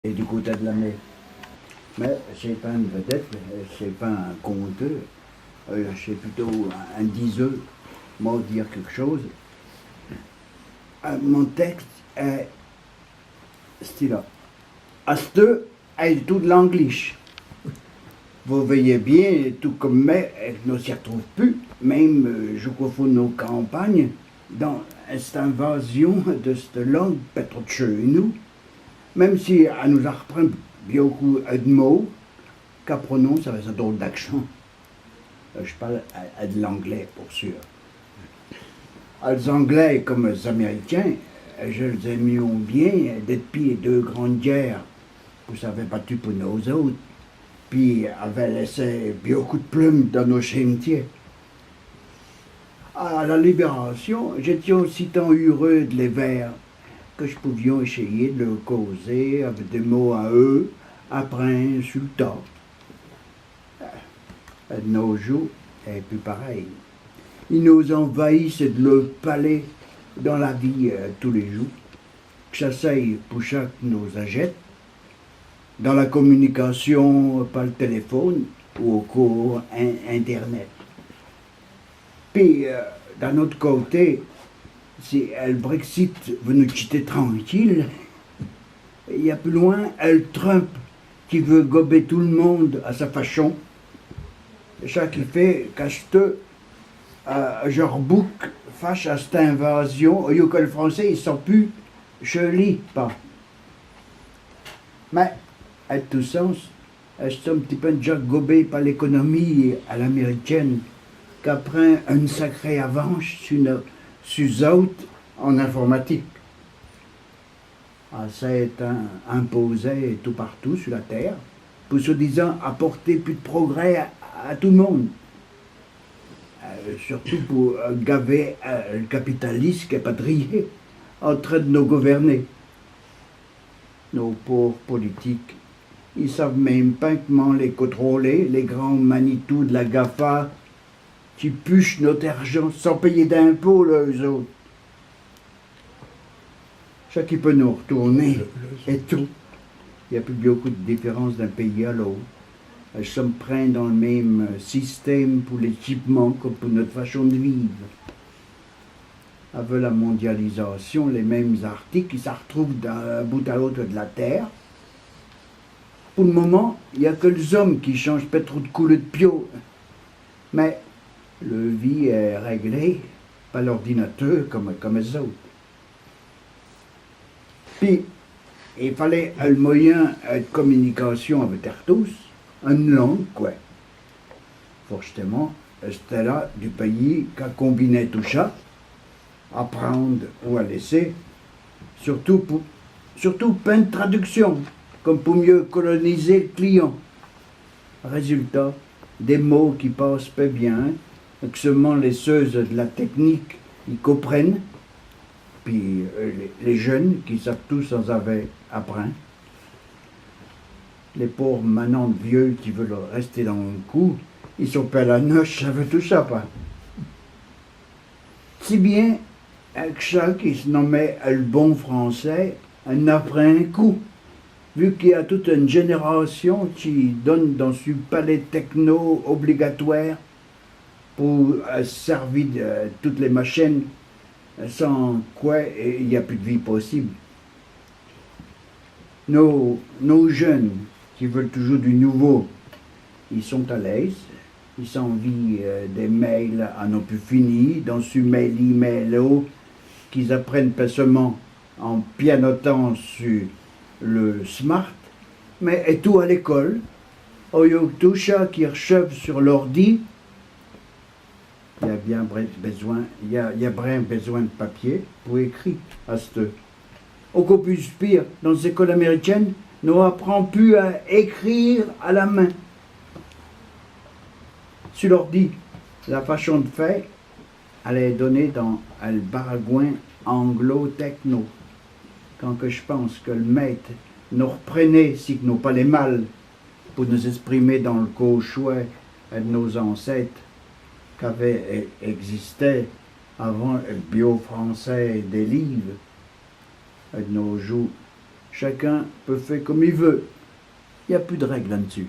et du côté de la mer. Mais c'est pas une vedette, c'est pas un conteur, c'est plutôt un diseur. Moi, dire quelque chose. Mon texte est style-là. À ce est tout de l'anglish. Vous voyez bien, tout comme mais, ne s'y retrouve plus, même je crois que nos campagnes, dans cette invasion de cette langue, pas trop de chez nous, même si elle nous apprend beaucoup de mots, qu'elle prononce avec un drôle d'accent. Je parle de l'anglais, pour sûr. Les Anglais comme les Américains, je les aimions bien depuis les deux grandes guerres, vous savez, battu pour nous autres, puis avaient laissé beaucoup de plumes dans nos cimetières. À la Libération, j'étais aussi tant heureux de les voir que je pouvais essayer de leur causer avec des mots à eux, après sur le tas. De nos jours, c'est plus pareil. Ils nous envahissent de leur palais dans la vie tous les jours. J'essaye pour chaque nous achète, dans la communication par le téléphone ou au cours Internet. Puis, d'un autre côté, si le Brexit veut nous quitter tranquille, il y a plus loin le Trump qui veut gober tout le monde à sa façon. Ça qui fait qu'acheter genre bouc face à cette invasion, au lieu que le français il sent plus, je lis pas. Mais, à tout sens, c'est un petit peu déjà gobé par l'économie à l'américaine, qu'après une sacrée avance sur autres en informatique. C'est imposé tout partout sur la Terre, pour soi-disant apporter plus de progrès à tout le monde. Surtout pour gaver le capitaliste qui est patrié en train de nous gouverner. Nos pauvres politiques, ils savent même pas comment les contrôler, les grands Manitou de la GAFA qui puchent notre argent sans payer d'impôts, eux autres. Ça qui peut nous retourner, et tout. Il n'y a plus beaucoup de différence d'un pays à l'autre. Elles sont prises dans le même système pour l'équipement que pour notre façon de vivre. Avec la mondialisation, les mêmes articles qui se retrouvent d'un bout à l'autre de la Terre. Pour le moment, il n'y a que les hommes qui changent pas trop de couleur de pio. Mais le vie est réglé par l'ordinateur comme les autres. Puis, il fallait un moyen de communication avec tous, une langue, quoi. Forcément, c'était là du pays qui combinait tout ça, à prendre ou à laisser, surtout pas une traduction, comme pour mieux coloniser le client. Résultat, des mots qui passent pas bien, que seulement les ceux de la technique y comprennent, puis les jeunes qui savent tout sans avoir appris. Les pauvres manants de vieux qui veulent rester dans le coup, ils sont pas à la noche, ça veut tout ça pas. Si bien que ça qui se nommait le bon français, en après un coup, vu qu'il y a toute une génération qui donne dans ce palais techno obligatoire pour servir de toutes les machines, sans quoi il n'y a plus de vie possible. Nos jeunes qui veulent toujours du nouveau, ils sont à l'aise, ils s'envient des mails à non plus fini, dans ce mail qu'ils apprennent pas seulement en pianotant sur le smart, mais et tout à l'école. Au lieu que tout ça qui reçoivent sur l'ordi, il y a bien besoin de papier pour écrire à ce. Au plus pire, dans les écoles américaines, nous apprend plus à écrire à la main. Sur l'ordi, la façon de faire, elle est donnée dans le baragouin anglo-techno. Quand que je pense que le maître nous reprenait, si que nous pas les mal, pour nous exprimer dans le cauchois de nos ancêtres, qu'avait existé avant le bio français des livres, de nos jours, chacun peut faire comme il veut. Il n'y a plus de règles là-dessus.